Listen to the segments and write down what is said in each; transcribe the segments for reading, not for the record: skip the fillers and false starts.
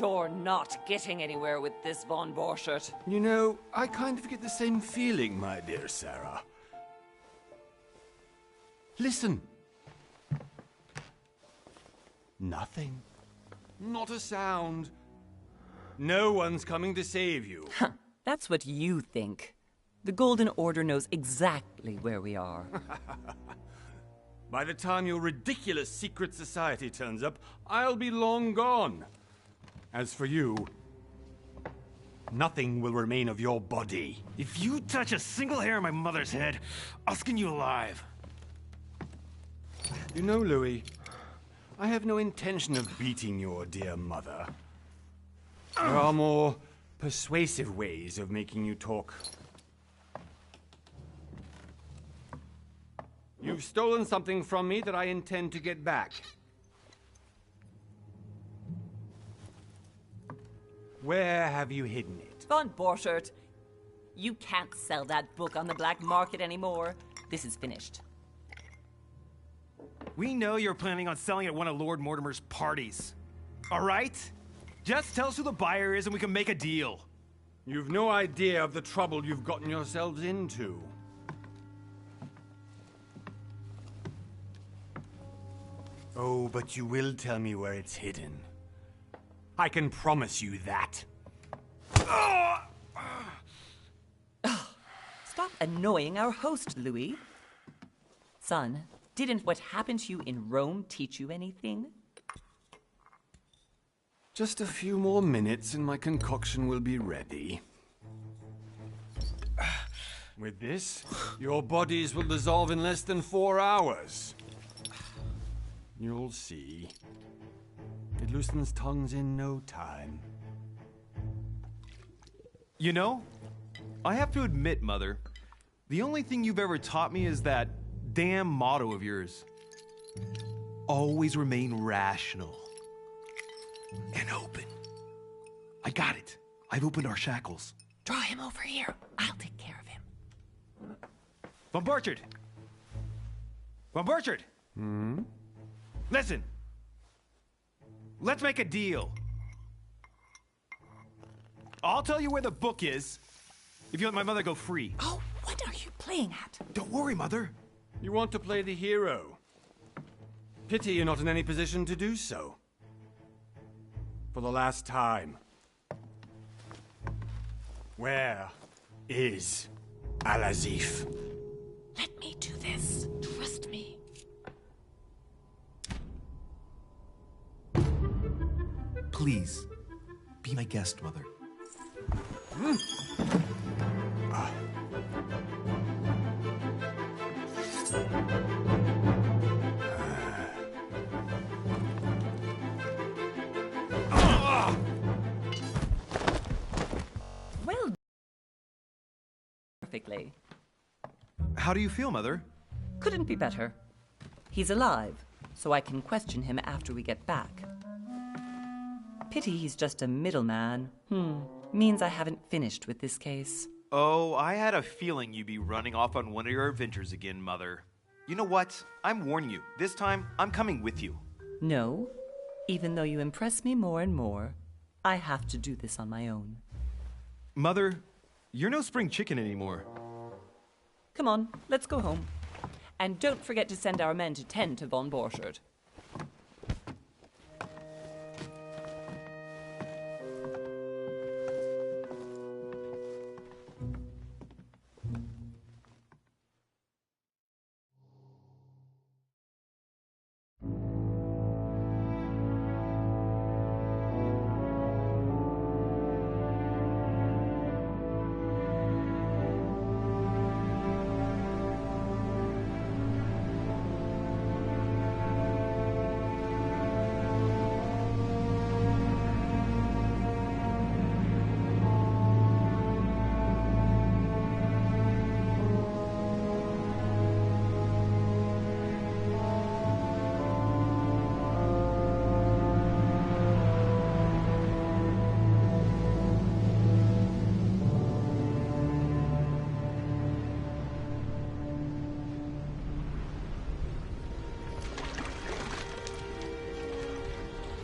You're not getting anywhere with this, Von Borchert. You know, I kind of get the same feeling, my dear Sarah. Listen. Nothing. Not a sound. No one's coming to save you. That's what you think. The Golden Order knows exactly where we are. By the time your ridiculous secret society turns up, I'll be long gone. As for you, nothing will remain of your body. If you touch a single hair on my mother's head, I'll skin you alive. You know, Louis, I have no intention of beating your dear mother. There are more persuasive ways of making you talk. You've stolen something from me that I intend to get back. Where have you hidden it? Von Borchert, you can't sell that book on the black market anymore. This is finished. We know you're planning on selling at one of Lord Mortimer's parties. All right? Just tell us who the buyer is and we can make a deal. You've no idea of the trouble you've gotten yourselves into. Oh, but you will tell me where it's hidden. I can promise you that. Stop annoying our host, Louis. Son, didn't what happened to you in Rome teach you anything? Just a few more minutes and my concoction will be ready. With this, your bodies will dissolve in less than 4 hours. You'll see. It loosens tongues in no time. You know, I have to admit, Mother, the only thing you've ever taught me is that damn motto of yours. Always remain rational. And open. I got it. I've opened our shackles. Draw him over here. I'll take care of him. Von Borchert! Von Borchert! Hmm? Listen. Let's make a deal. I'll tell you where the book is if you let my mother go free. Oh, what are you playing at? Don't worry, Mother. You want to play the hero. Pity you're not in any position to do so. For the last time. Where is Al-Azif? Let me do this. Trust me. Please, be my guest, Mother. Well, perfectly. How do you feel, Mother? Couldn't be better. He's alive, so I can question him after we get back. Pity he's just a middleman. Means I haven't finished with this case. Oh, I had a feeling you'd be running off on one of your adventures again, Mother. You know what? I'm warning you. This time, I'm coming with you. No. Even though you impress me more and more, I have to do this on my own. Mother, you're no spring chicken anymore. Come on, let's go home. And don't forget to send our men to tend to Von Borchert.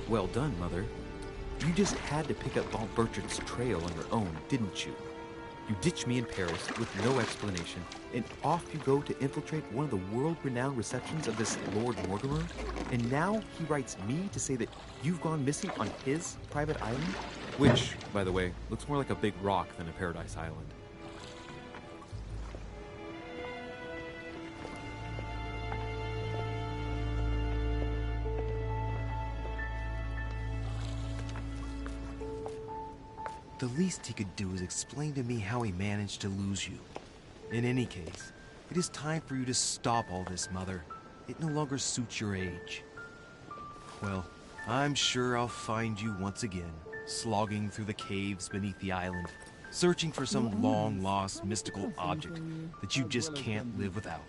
Well done, Mother. You just had to pick up Von Bertrand's trail on your own, didn't you? You ditch me in Paris with no explanation, and off you go to infiltrate one of the world-renowned receptions of this Lord Mortimer? And now he writes me to say that you've gone missing on his private island? Which, by the way, looks more like a big rock than a paradise island. The least he could do is explain to me how he managed to lose you. In any case, it is time for you to stop all this, Mother. It no longer suits your age. Well, I'm sure I'll find you once again, slogging through the caves beneath the island, searching for some long-lost mystical object that you just can't live without.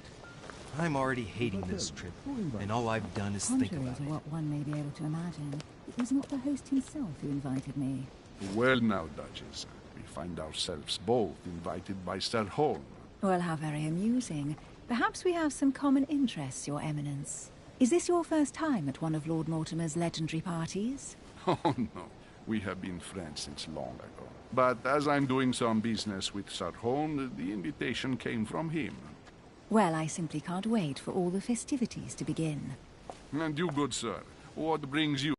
I'm already hating this trip, and all I've done is think Contrary about to it. what one may be able to imagine, it was not the host himself who invited me. Well now, Duchess, we find ourselves both invited by Sir Holm. Well, how very amusing. Perhaps we have some common interests, Your Eminence. Is this your first time at one of Lord Mortimer's legendary parties? Oh no, we have been friends since long ago. But as I'm doing some business with Sir Holm, the invitation came from him. Well, I simply can't wait for all the festivities to begin. And you, good sir, what brings you?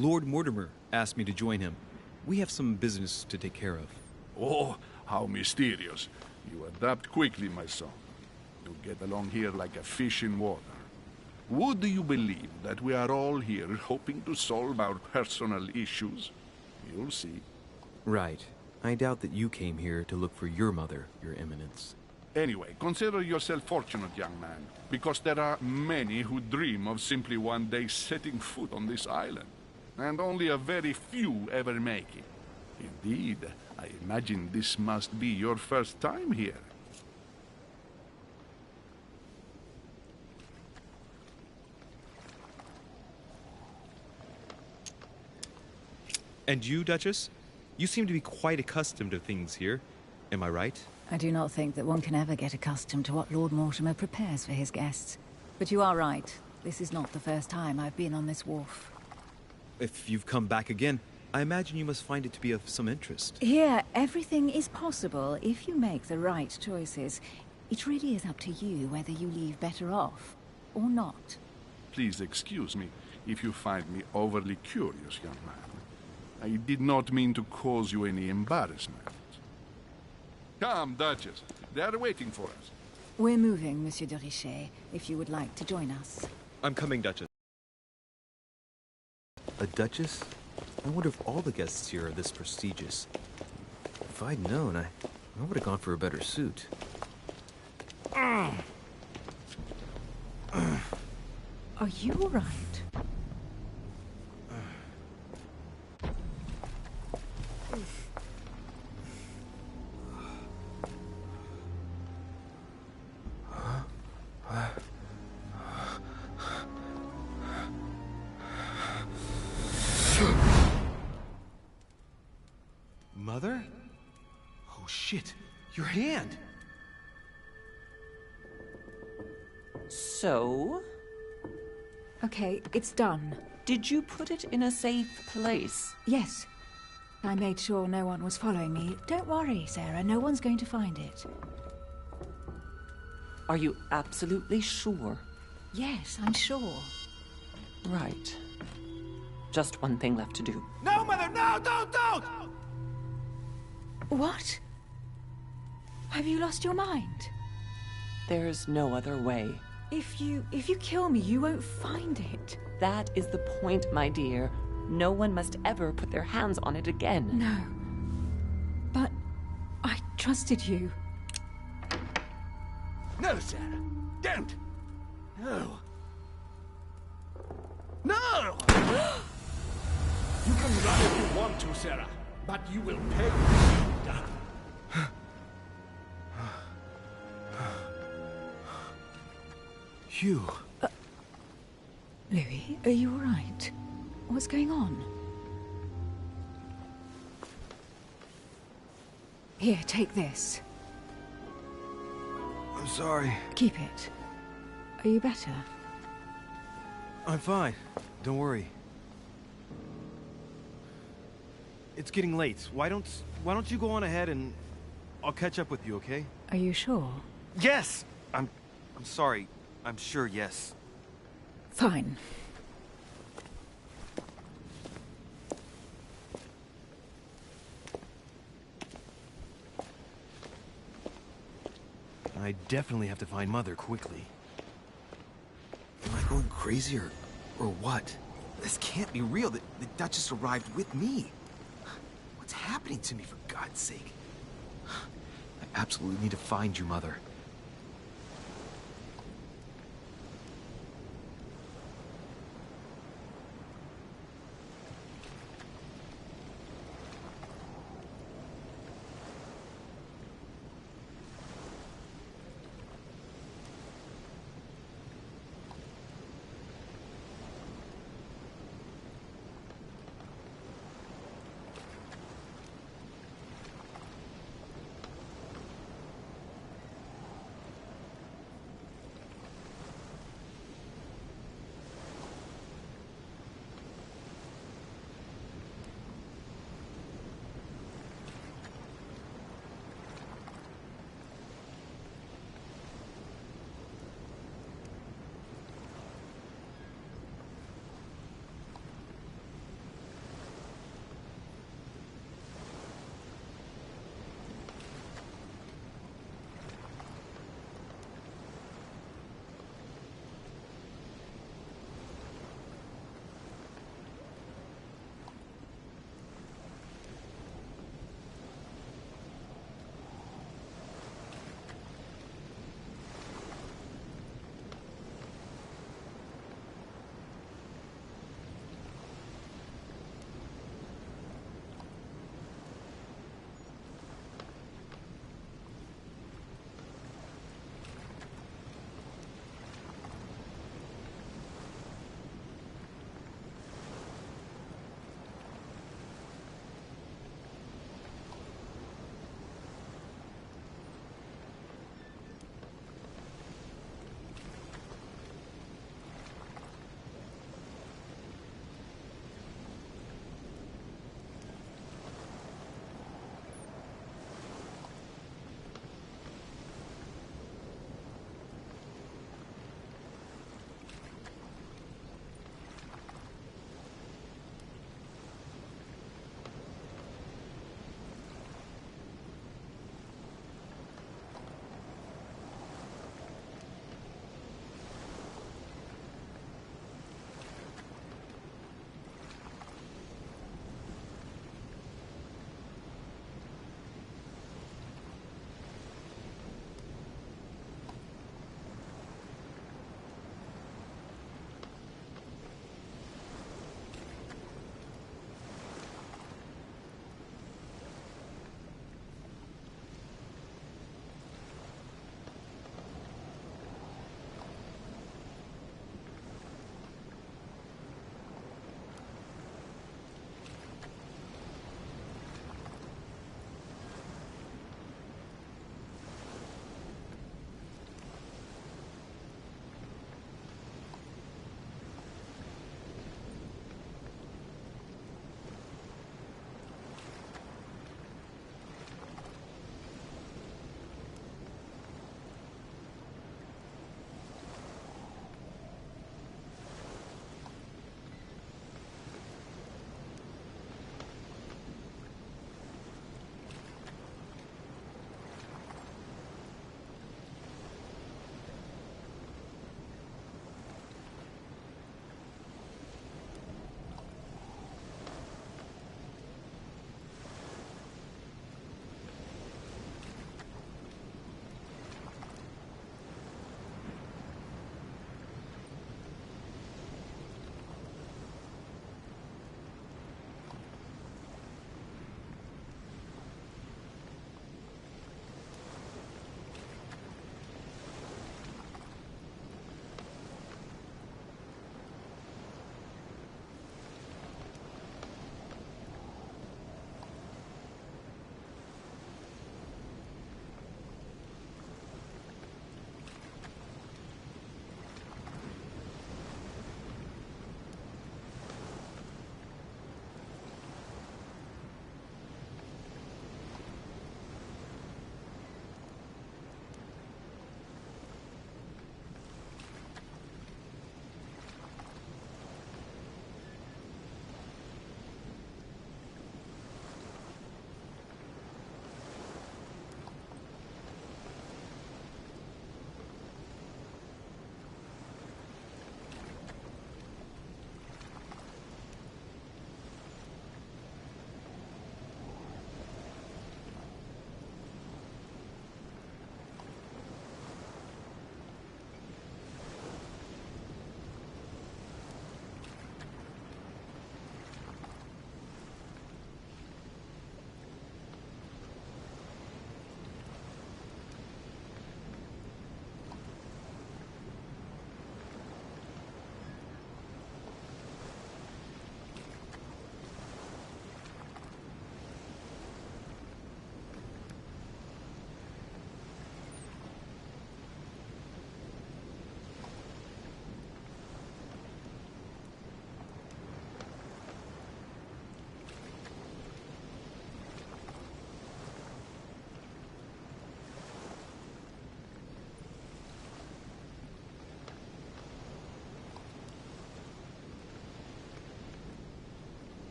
Lord Mortimer asked me to join him. We have some business to take care of. Oh, how mysterious. You adapt quickly, my son. You get along here like a fish in water. Would you believe that we are all here hoping to solve our personal issues? You'll see. Right. I doubt that you came here to look for your mother, Your Eminence. Anyway, consider yourself fortunate, young man, because there are many who dream of simply one day setting foot on this island, and only a very few ever make it. Indeed, I imagine this must be your first time here. And you, Duchess? You seem to be quite accustomed to things here. Am I right? I do not think that one can ever get accustomed to what Lord Mortimer prepares for his guests. But you are right. This is not the first time I've been on this wharf. If you've come back again, I imagine you must find it to be of some interest. Here, everything is possible if you make the right choices. It really is up to you whether you leave better off or not. Please excuse me if you find me overly curious, young man. I did not mean to cause you any embarrassment. Come, Duchess. They are waiting for us. We're moving, Monsieur de Richet, if you would like to join us. I'm coming, Duchess. A Duchess? I wonder if all the guests here are this prestigious. If I'd known, I would have gone for a better suit. Are you all right? Mother? Oh shit, your hand! So, Okay, it's done. did you put it in a safe place? Yes. I made sure no one was following me. Don't worry, Sarah. No one's going to find it. Are you absolutely sure? Yes, I'm sure. Right. Just one thing left to do. No, Mother, no, don't! What? Have you lost your mind? There's no other way. If you kill me, you won't find it. That is the point, my dear. No one must ever put their hands on it again. No. But I trusted you. No, Sarah. Don't. No. No! You can run if you want to, Sarah, but you will pay when you're done. Hugh. Louis, are you all right? What's going on? Here, take this. I'm sorry. Keep it. Are you better? I'm fine. Don't worry. It's getting late. Why don't you go on ahead and I'll catch up with you, okay? Are you sure? Yes! I'm sorry. I'm sure, yes. Fine. I definitely have to find Mother quickly. Am I going crazy or what? This can't be real. The Duchess arrived with me. What's happening to me, for God's sake? I absolutely need to find you, Mother.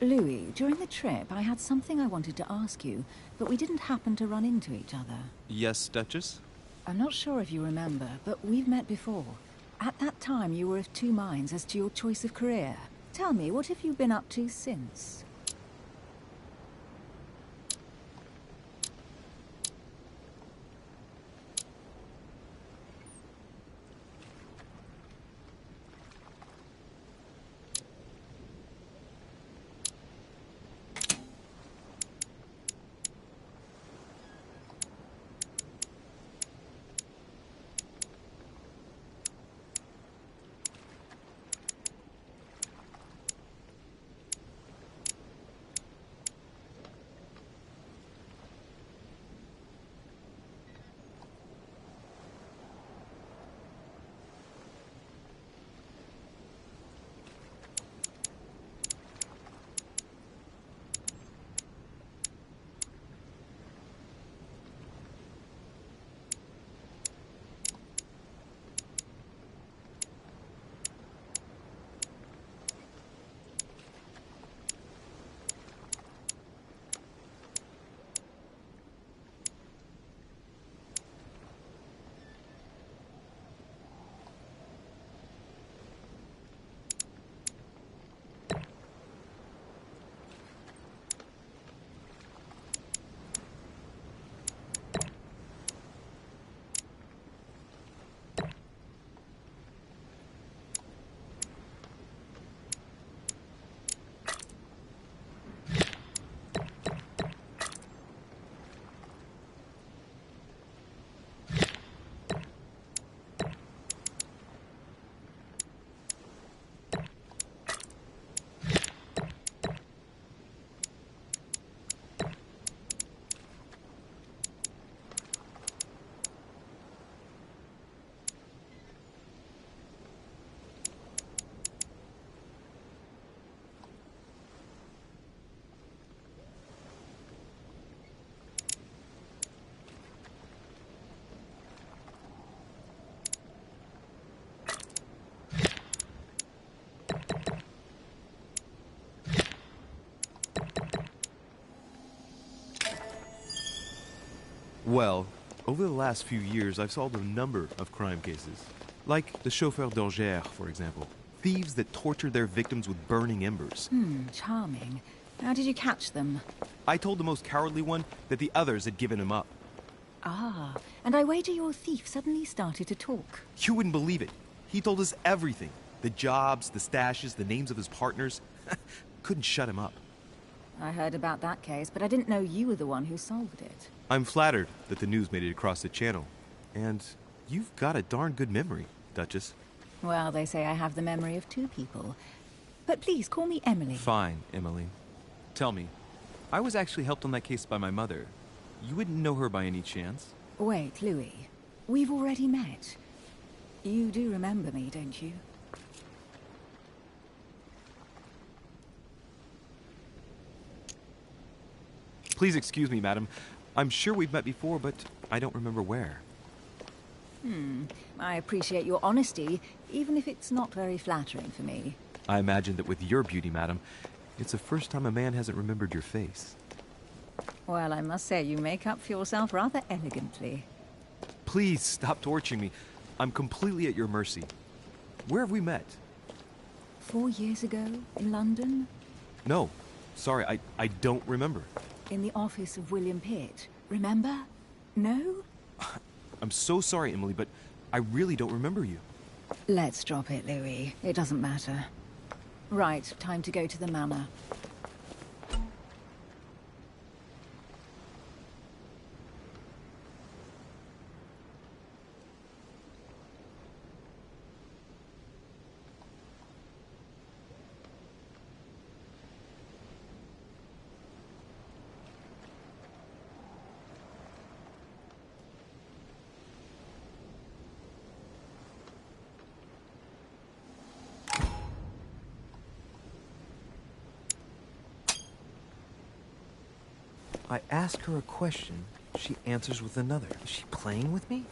Louis, during the trip, I had something I wanted to ask you, but we didn't happen to run into each other. Yes, Duchess? I'm not sure if you remember, but we've met before. At that time, you were of two minds as to your choice of career. Tell me, what have you been up to since? Well, over the last few years, I've solved a number of crime cases. Like the chauffeur d'Angers, for example. Thieves that tortured their victims with burning embers. Charming. How did you catch them? I told the most cowardly one that the others had given him up. Ah, and I wager your thief suddenly started to talk. You wouldn't believe it. He told us everything. The jobs, the stashes, the names of his partners. Couldn't shut him up. I heard about that case, but I didn't know you were the one who solved it. I'm flattered that the news made it across the channel. And you've got a darn good memory, Duchess. Well, they say I have the memory of two people. But please, call me Emily. Fine, Emily. Tell me, I was actually helped on that case by my mother. You wouldn't know her by any chance? Wait, Louis. We've already met. You do remember me, don't you? Please excuse me, madam. I'm sure we've met before, but I don't remember where. I appreciate your honesty, even if it's not very flattering for me. I imagine that with your beauty, madam, it's the first time a man hasn't remembered your face. Well, I must say you make up for yourself rather elegantly. Please stop torturing me. I'm completely at your mercy. Where have we met? 4 years ago, in London? No. Sorry, I don't remember. In the office of William Pitt. Remember? No? I'm so sorry, Emily, but I really don't remember you. Let's drop it, Louis. It doesn't matter. Right, time to go to the manor. I ask her a question, she answers with another. Is she playing with me?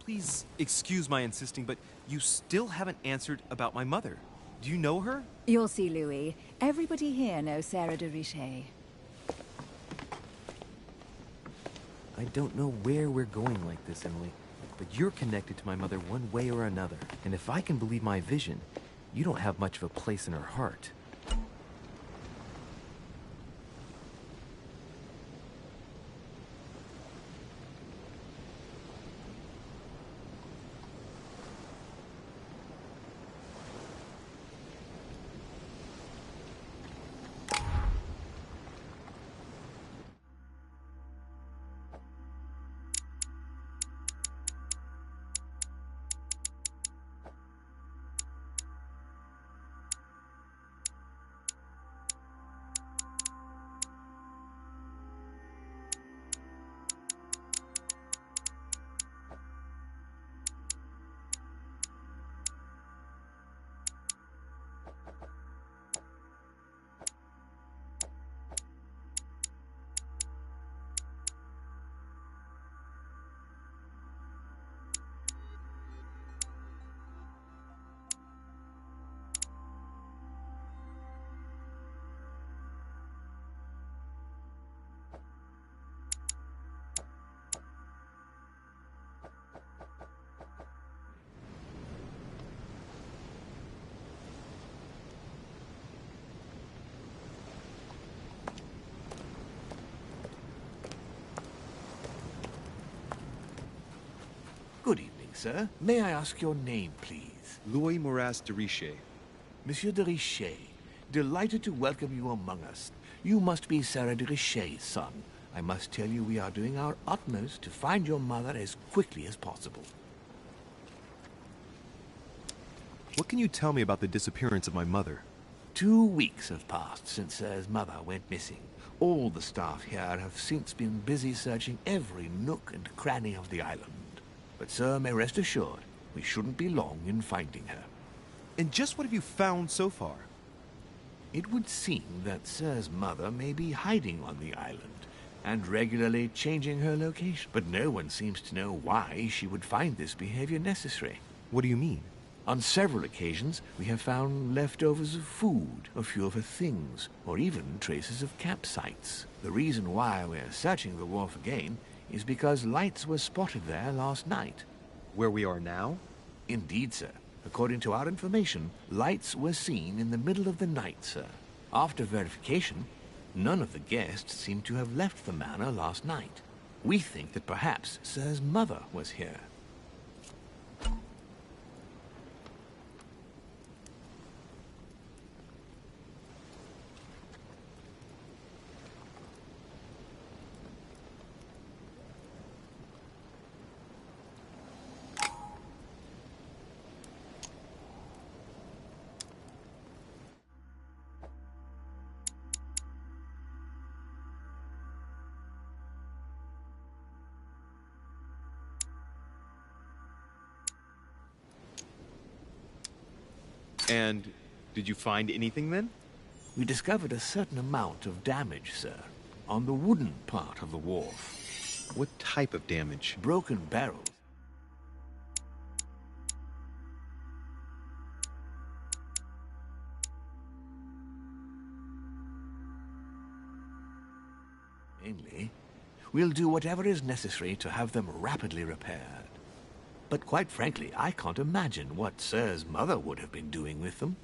Please excuse my insisting, but you still haven't answered about my mother. Do you know her? You'll see, Louis. Everybody here knows Sarah de Richet. I don't know where we're going like this, Emily, but you're connected to my mother one way or another. And if I can believe my vision, you don't have much of a place in her heart. Good evening, sir. May I ask your name, please? Louis Moras de Richet. Monsieur de Richet, delighted to welcome you among us. You must be Sarah de Richet's son. I must tell you we are doing our utmost to find your mother as quickly as possible. What can you tell me about the disappearance of my mother? 2 weeks have passed since Sarah's mother went missing. All the staff here have since been busy searching every nook and cranny of the island. But sir may rest assured, we shouldn't be long in finding her. And just what have you found so far? It would seem that Sir's mother may be hiding on the island and regularly changing her location. But no one seems to know why she would find this behavior necessary. What do you mean? On several occasions, we have found leftovers of food, a few of her things, or even traces of campsites. The reason why we're searching the wharf again is because lights were spotted there last night. Where we are now? Indeed, sir. According to our information, lights were seen in the middle of the night, sir. After verification, none of the guests seem to have left the manor last night. We think that perhaps Sir's mother was here. And did you find anything then? We discovered a certain amount of damage, sir, on the wooden part of the wharf. What type of damage? Broken barrels. Mainly, we'll do whatever is necessary to have them rapidly repaired. But quite frankly, I can't imagine what Sir's mother would have been doing with them.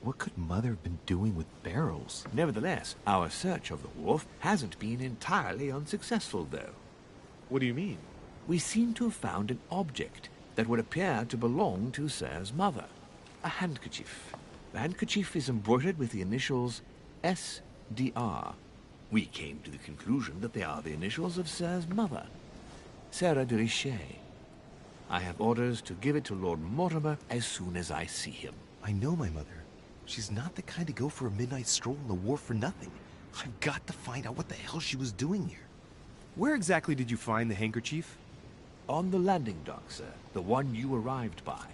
What could Mother have been doing with barrels? Nevertheless, our search of the wharf hasn't been entirely unsuccessful, though. What do you mean? We seem to have found an object that would appear to belong to Sir's mother. A handkerchief. The handkerchief is embroidered with the initials SDR. We came to the conclusion that they are the initials of Sir's mother, Sarah de Richet. I have orders to give it to Lord Mortimer as soon as I see him. I know my mother. She's not the kind to go for a midnight stroll on the wharf for nothing. I've got to find out what the hell she was doing here. Where exactly did you find the handkerchief? On the landing dock, sir. The one you arrived by.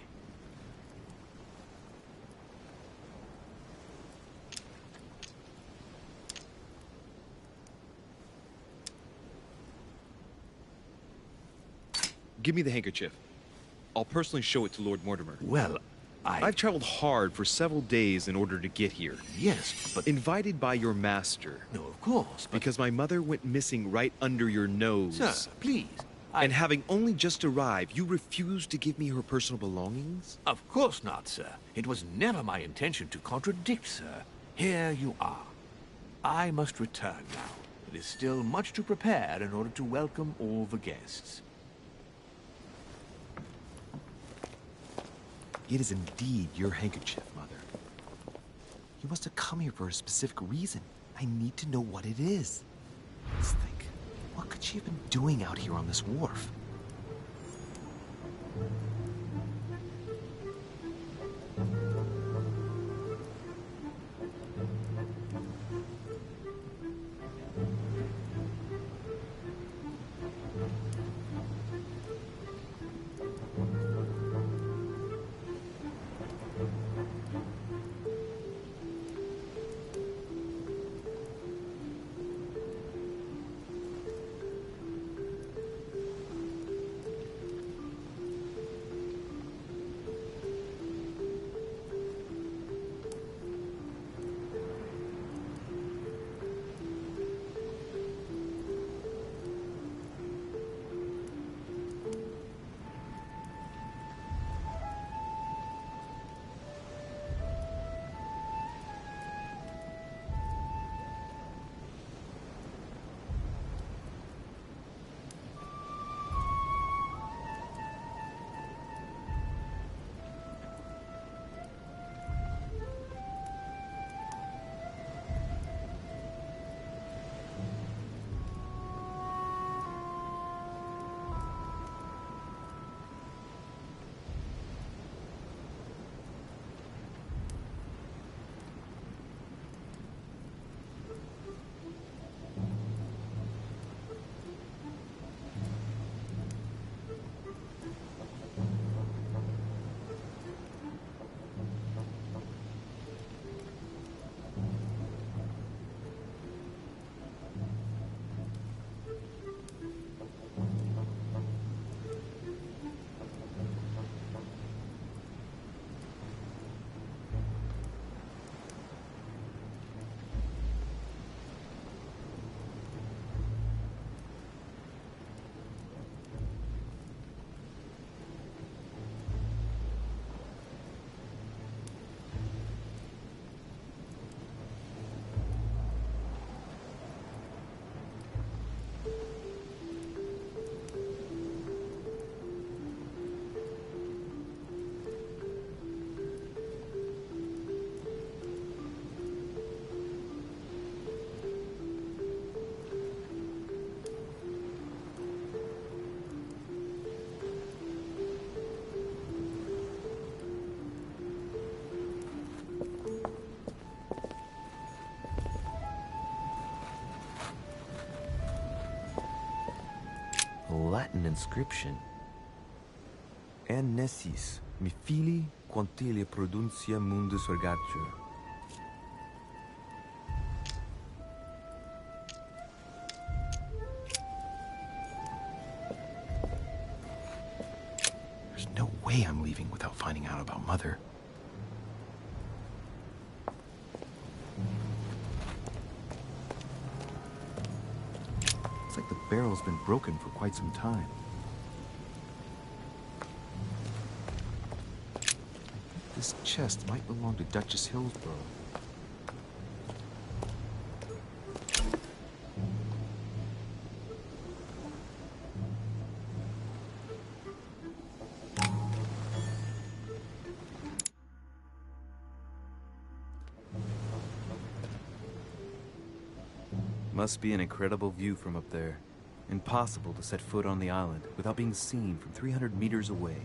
Give me the handkerchief. I'll personally show it to Lord Mortimer. Well, I've traveled hard for several days in order to get here. Yes, but... Invited by your master. No, of course, but... Because my mother went missing right under your nose. Sir, please. And having only just arrived, you refused to give me her personal belongings? Of course not, sir. It was never my intention to contradict, sir. Here you are. I must return now. It is still much to prepare in order to welcome all the guests. It is indeed your handkerchief, Mother. You must have come here for a specific reason. I need to know what it is. Let's think. What could she have been doing out here on this wharf? Latin inscription. En nessis, mi fili, quantilia produncia mundus ergatur. There's no way I'm leaving without finding out about Mother. Looks like the barrel's been broken for quite some time. This chest might belong to Duchess Hillsborough. Must be an incredible view from up there. Impossible to set foot on the island without being seen from 300 meters away.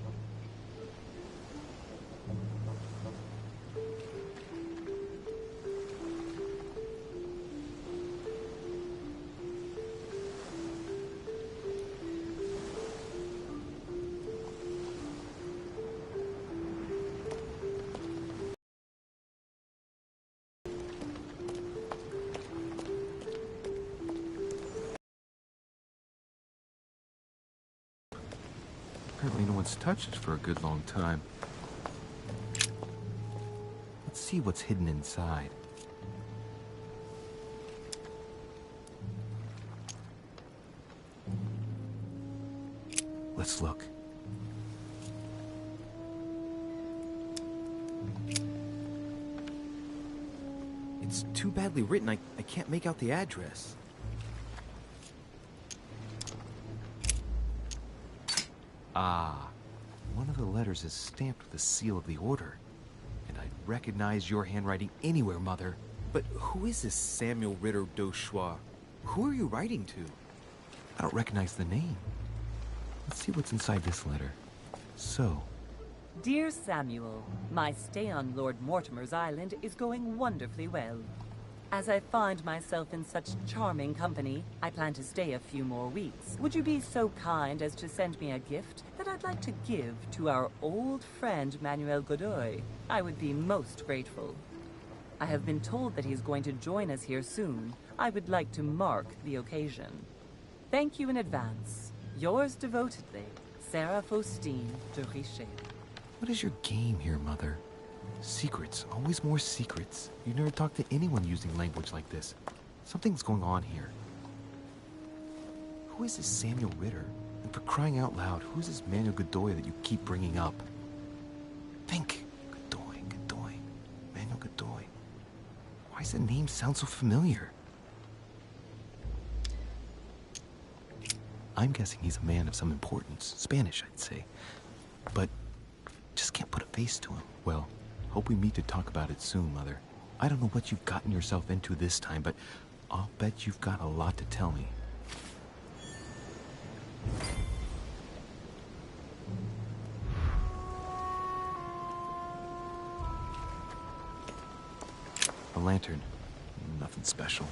Apparently no one's touched it for a good long time. Let's see what's hidden inside. Let's look. It's too badly written, I can't make out the address. Ah, one of the letters is stamped with the seal of the Order. And I'd recognize your handwriting anywhere, Mother. But who is this Samuel Ritter d'Auchois? Who are you writing to? I don't recognize the name. Let's see what's inside this letter. So, Dear Samuel, my stay on Lord Mortimer's island is going wonderfully well. As I find myself in such charming company, I plan to stay a few more weeks. Would you be so kind as to send me a gift that I'd like to give to our old friend Manuel Godoy? I would be most grateful. I have been told that he's going to join us here soon. I would like to mark the occasion. Thank you in advance. Yours devotedly, Sarah Faustine de Richet. what is your game here, Mother? Secrets, always more secrets. You never talk to anyone using language like this. Something's going on here. Who is this Samuel Ritter? And for crying out loud, who's this Manuel Godoy that you keep bringing up? Think. Godoy. Manuel Godoy. Why does the name sound so familiar? I'm guessing he's a man of some importance. Spanish, I'd say. But just can't put a face to him. Well, hope we meet to talk about it soon, Mother. I don't know what you've gotten yourself into this time, but I'll bet you've got a lot to tell me. A lantern. Nothing special.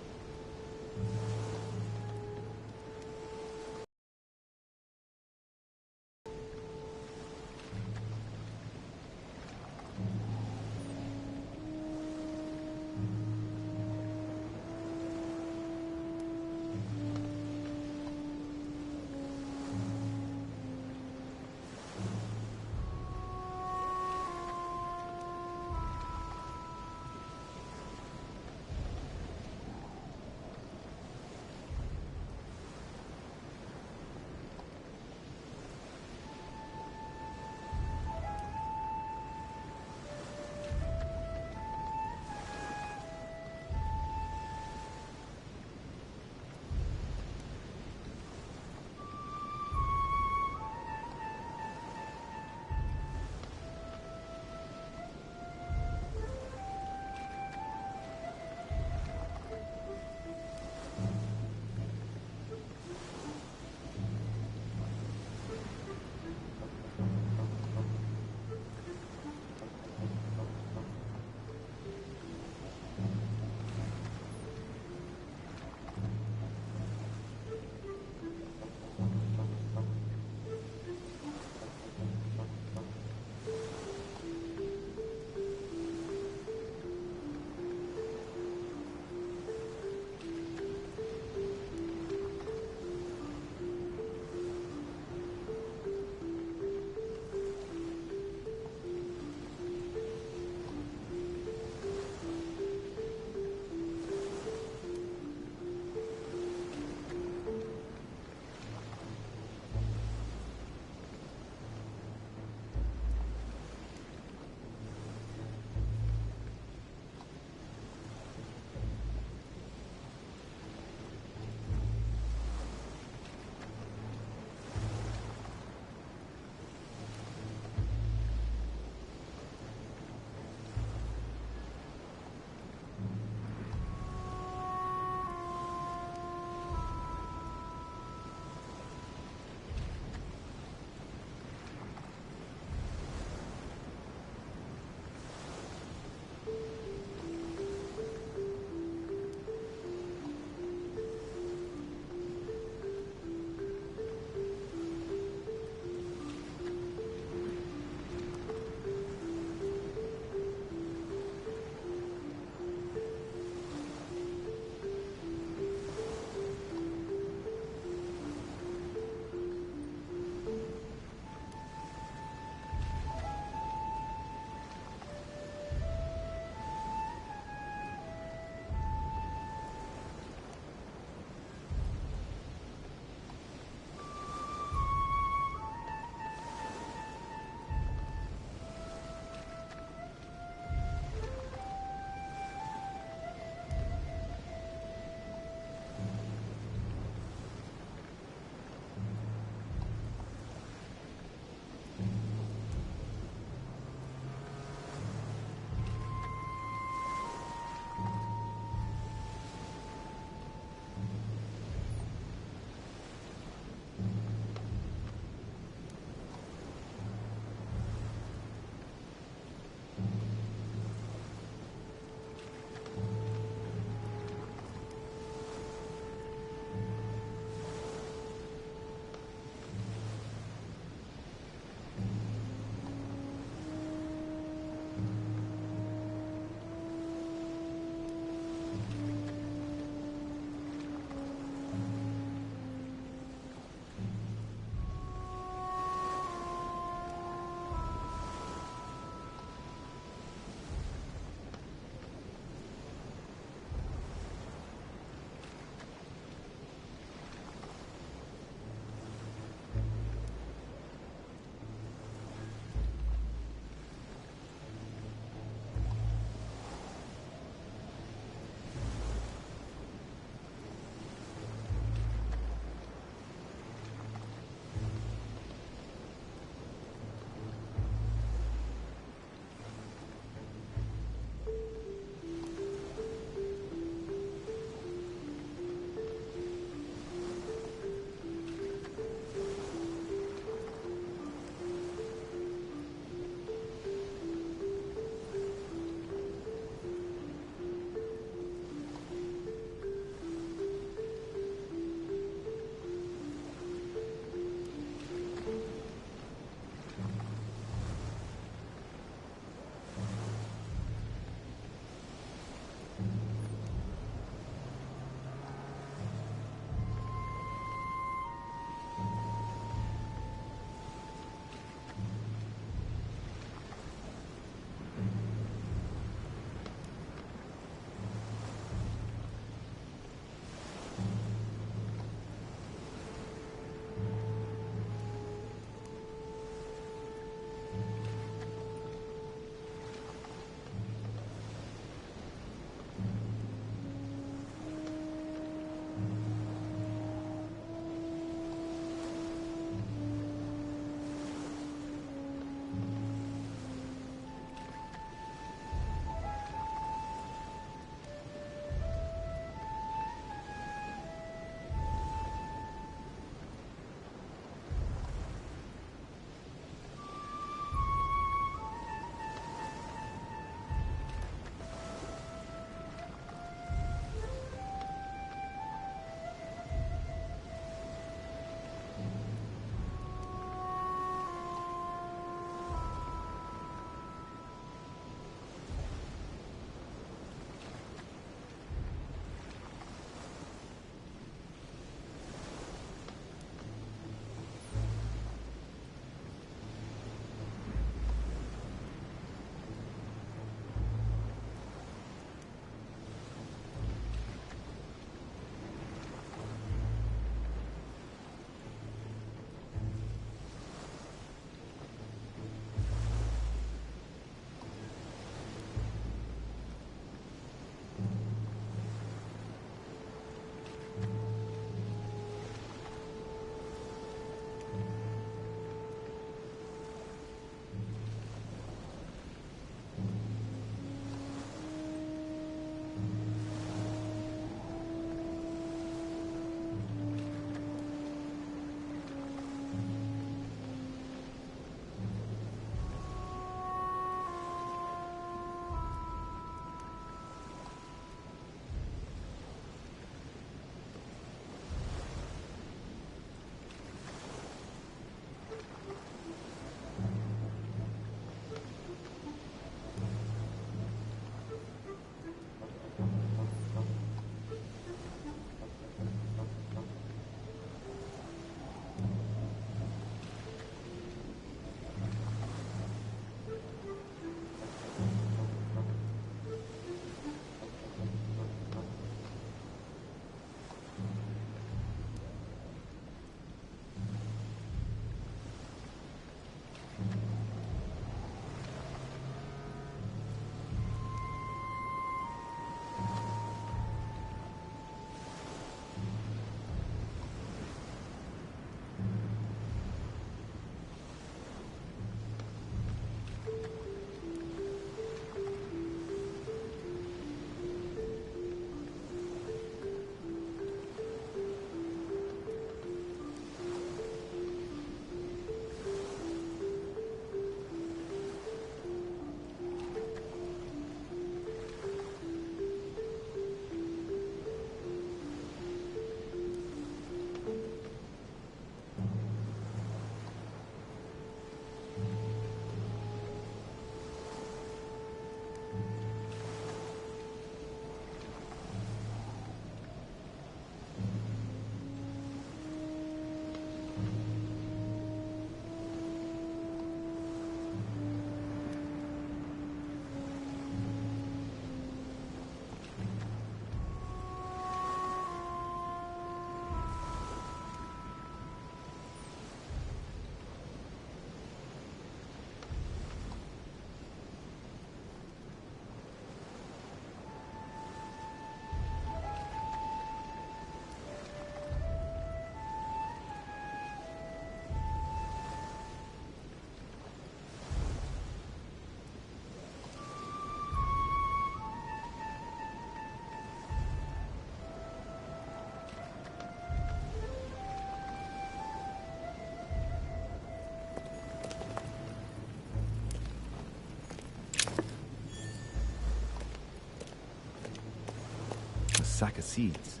sack of seeds.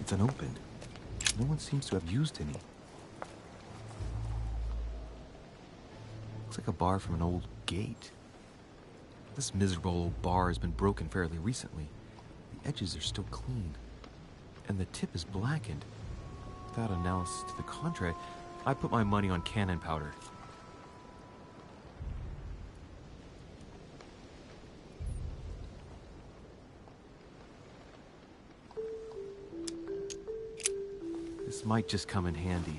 It's unopened. No one seems to have used any. Looks like a bar from an old gate. This miserable old bar has been broken fairly recently. The edges are still clean, and the tip is blackened. Without analysis to the contrary, I put my money on cannon powder. This might just come in handy.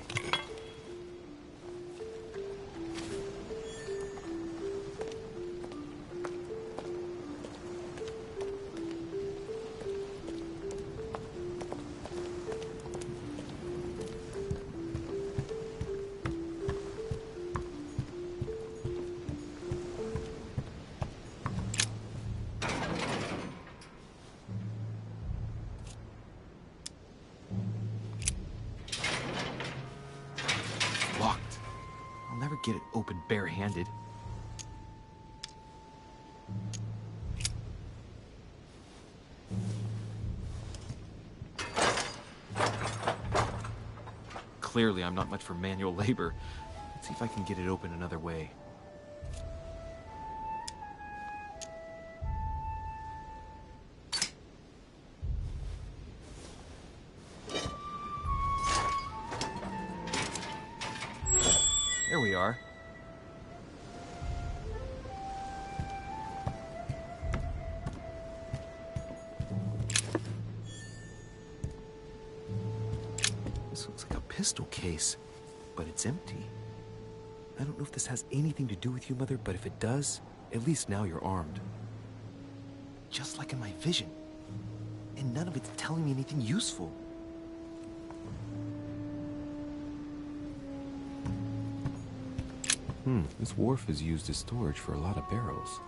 Locked. I'll never get it open barehanded. Clearly, I'm not much for manual labor. Let's see if I can get it open another way. There we are. This looks like a pistol case, but it's empty. I don't know if this has anything to do with you, Mother, but if it does, at least now you're armed. Just like in my vision. And none of it's telling me anything useful. This wharf is used as storage for a lot of barrels.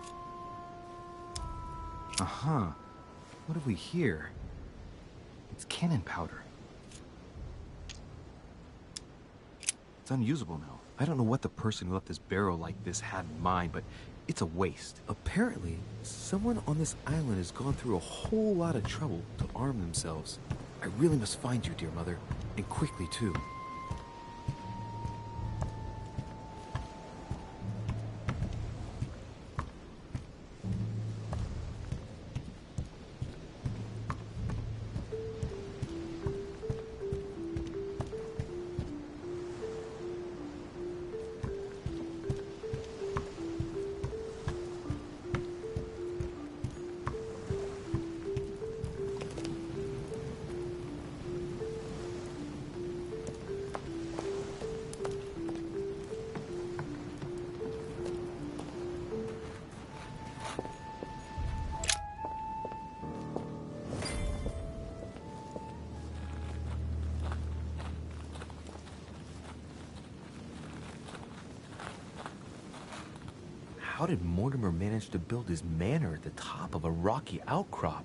Uh-huh. What have we here? It's cannon powder. It's unusable now. I don't know what the person who left this barrel like this had in mind, but it's a waste. Apparently, someone on this island has gone through a whole lot of trouble to arm themselves. I really must find you, dear Mother, and quickly too. How did Mortimer manage to build his manor at the top of a rocky outcrop?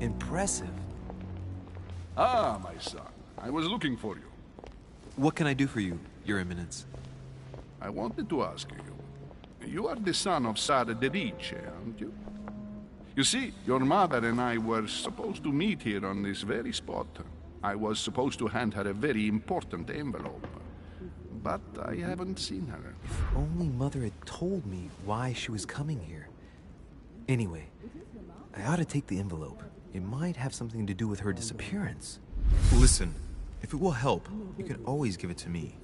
Impressive. Ah, my son. I was looking for you. What can I do for you, Your Eminence? I wanted to ask you. You are the son of Sara de Riche, aren't you? You see, your mother and I were supposed to meet here on this very spot. I was supposed to hand her a very important envelope. But I haven't seen her. If only Mother had told me why she was coming here. Anyway, I ought to take the envelope. It might have something to do with her disappearance. Listen, if it will help, you can always give it to me.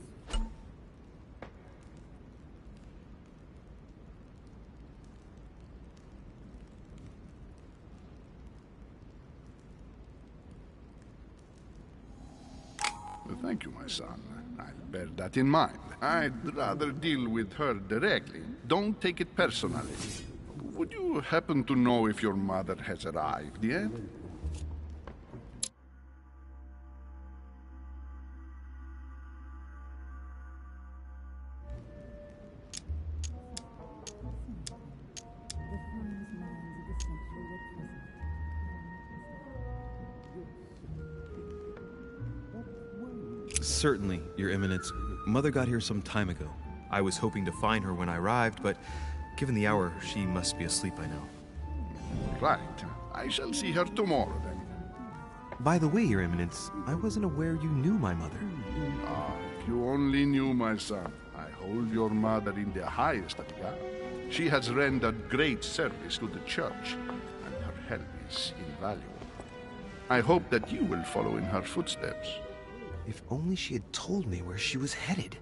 Thank you, my son. I'll bear that in mind. I'd rather deal with her directly. Don't take it personally. Would you happen to know if your mother has arrived yet? Certainly, Your Eminence. Mother got here some time ago. I was hoping to find her when I arrived, but given the hour, she must be asleep by now. Right. I shall see her tomorrow, then. By the way, Your Eminence, I wasn't aware you knew my mother. Ah, if you only knew, my son. I hold your mother in the highest regard. She has rendered great service to the church, and her help is invaluable. I hope that you will follow in her footsteps. If only she had told me where she was headed.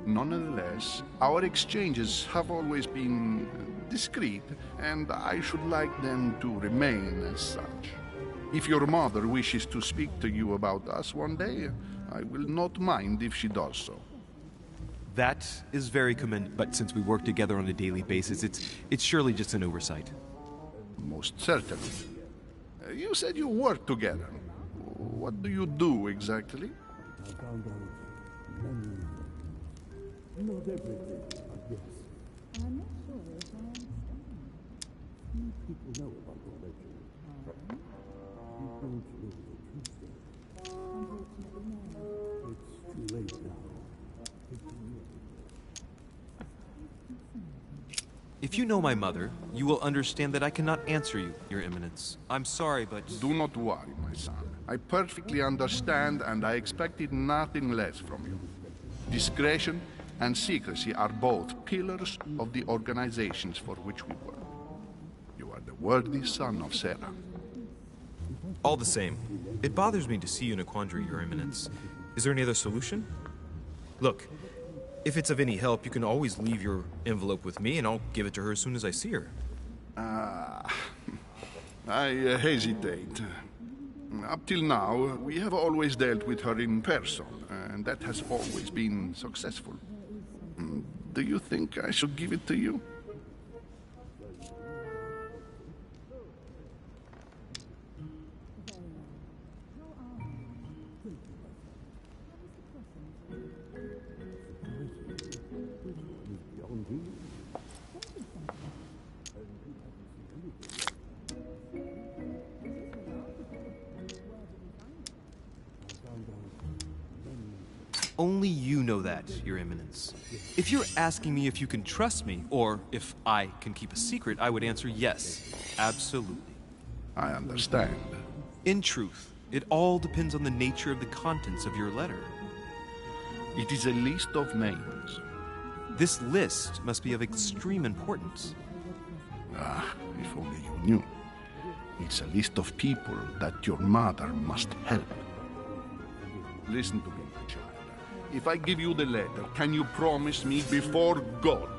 Nonetheless, our exchanges have always been discreet, and I should like them to remain as such. If your mother wishes to speak to you about us one day, I will not mind if she does so. That is very commendable, but since we work together on a daily basis, it's surely just an oversight. Most certainly. You said you work together. What do you do exactly? If you know my mother, you will understand that I cannot answer you, Your Eminence. I'm sorry, but... Do not worry, my son. I perfectly understand, and I expected nothing less from you. Discretion and secrecy are both pillars of the organizations for which we work. You are the worthy son of Sarah. All the same, it bothers me to see you in a quandary, Your Eminence. Is there any other solution? Look, if it's of any help, you can always leave your envelope with me, and I'll give it to her as soon as I see her. I hesitate. Up till now, we have always dealt with her in person, and that has always been successful. Do you think I should give it to you? Only you know that, Your Eminence. If you're asking me if you can trust me, or if I can keep a secret, I would answer yes, absolutely. I understand. In truth, it all depends on the nature of the contents of your letter. It is a list of names. This list must be of extreme importance. Ah, if only you knew. It's a list of people that your mother must help. Listen to me, my child. If I give you the letter, can you promise me before God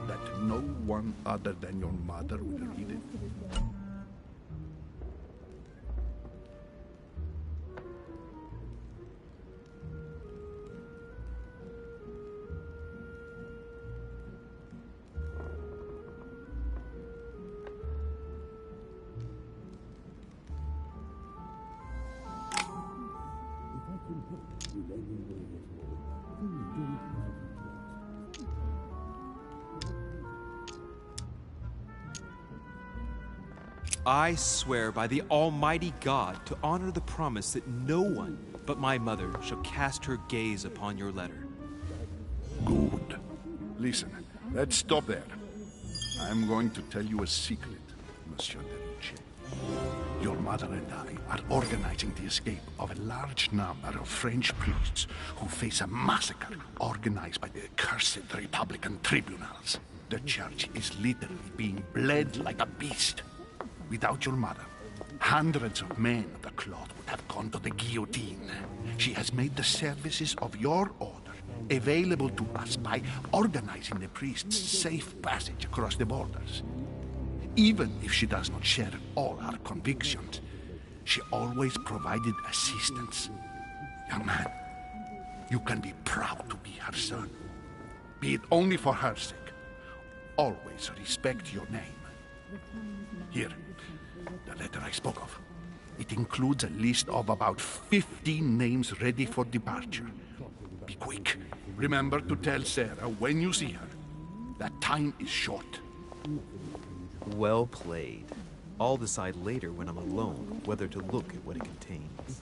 that no one other than your mother will read it? I swear by the Almighty God to honor the promise that no one but my mother shall cast her gaze upon your letter. Good. Listen, let's stop there. I'm going to tell you a secret, Monsieur de Ricci. Your mother and I are organizing the escape of a large number of French priests who face a massacre organized by the accursed Republican tribunals. The church is literally being bled like a beast. Without your mother, hundreds of men of the cloth would have gone to the guillotine. She has made the services of your order available to us by organizing the priests' safe passage across the borders. Even if she does not share all our convictions, she always provided assistance. Young man, you can be proud to be her son. Be it only for her sake. Always respect your name. Here, the letter I spoke of. It includes a list of about 15 names ready for departure. Be quick. Remember to tell Sarah when you see her that time is short. Well played. I'll decide later when I'm alone whether to look at what it contains.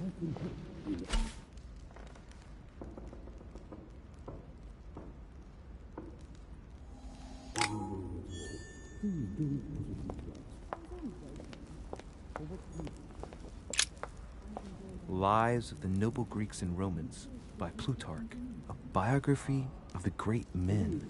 Lives of the Noble Greeks and Romans by Plutarch, a biography of the great men.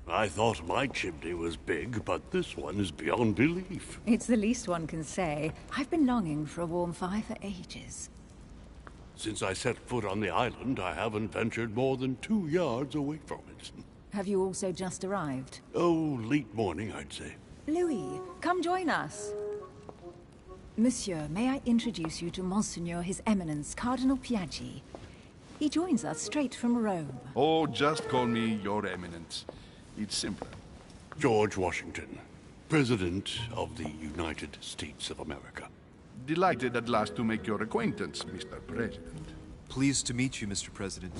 I thought my chimney was big, but this one is beyond belief. It's the least one can say. I've been longing for a warm fire for ages. Since I set foot on the island, I haven't ventured more than 2 yards away from it. Have you also just arrived? Oh, late morning, I'd say. Louis, come join us. Monsieur, may I introduce you to Monseigneur His Eminence, Cardinal Piaggi. He joins us straight from Rome. Oh, just call me Your Eminence. It's simpler. George Washington, President of the United States of America. Delighted at last to make your acquaintance, Mr. President. Pleased to meet you, Mr. President.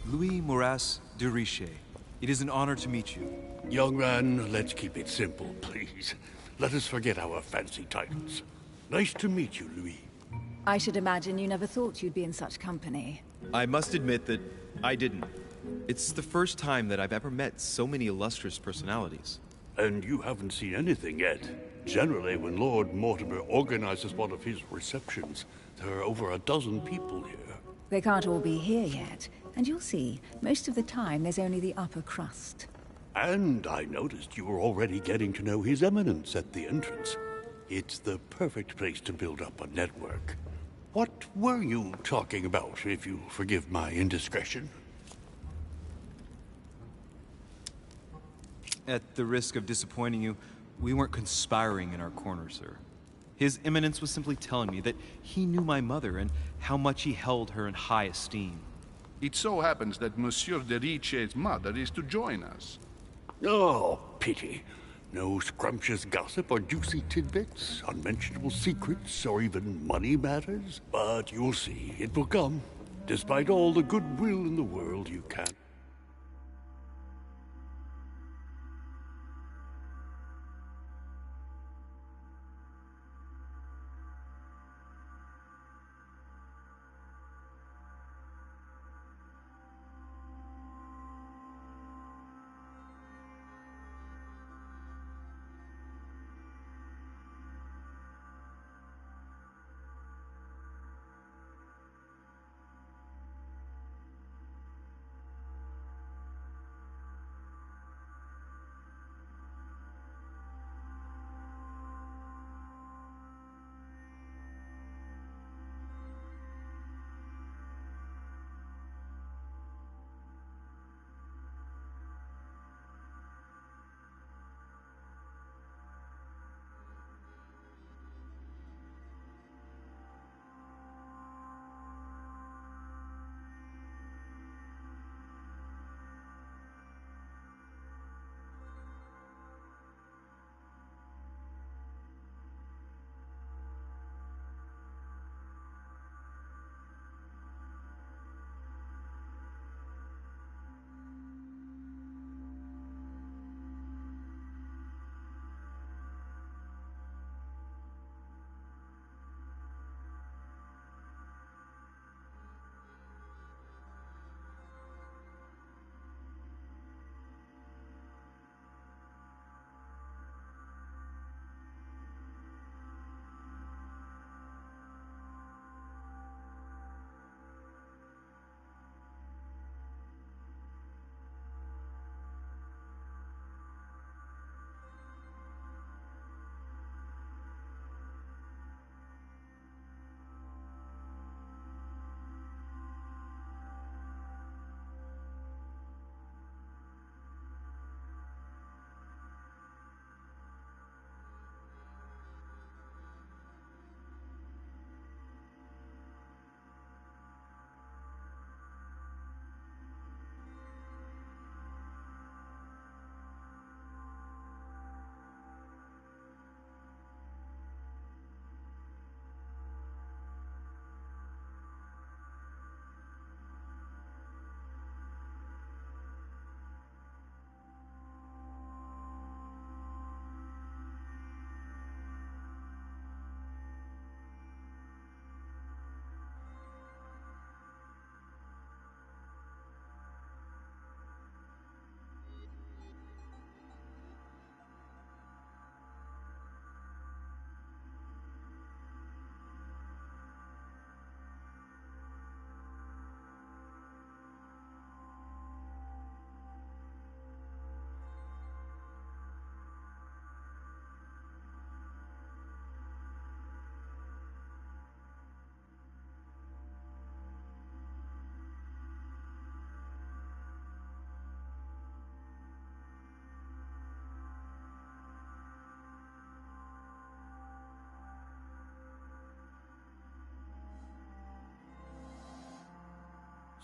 Louis Moras de Richet. It is an honor to meet you. Young man, let's keep it simple, please. Let us forget our fancy titles. Nice to meet you, Louis. I should imagine you never thought you'd be in such company. I must admit that I didn't. It's the first time that I've ever met so many illustrious personalities. And you haven't seen anything yet. Generally, when Lord Mortimer organizes one of his receptions, there are over a dozen people here. They can't all be here yet, and you'll see, most of the time there's only the upper crust. And I noticed you were already getting to know His Eminence at the entrance. It's the perfect place to build up a network. What were you talking about, if you forgive my indiscretion? At the risk of disappointing you, we weren't conspiring in our corner, sir. His Eminence was simply telling me that he knew my mother and how much he held her in high esteem. It so happens that Monsieur de Richet's mother is to join us. Oh, pity. No scrumptious gossip or juicy tidbits, unmentionable secrets, or even money matters. But you'll see, it will come. Despite all the goodwill in the world, you can't.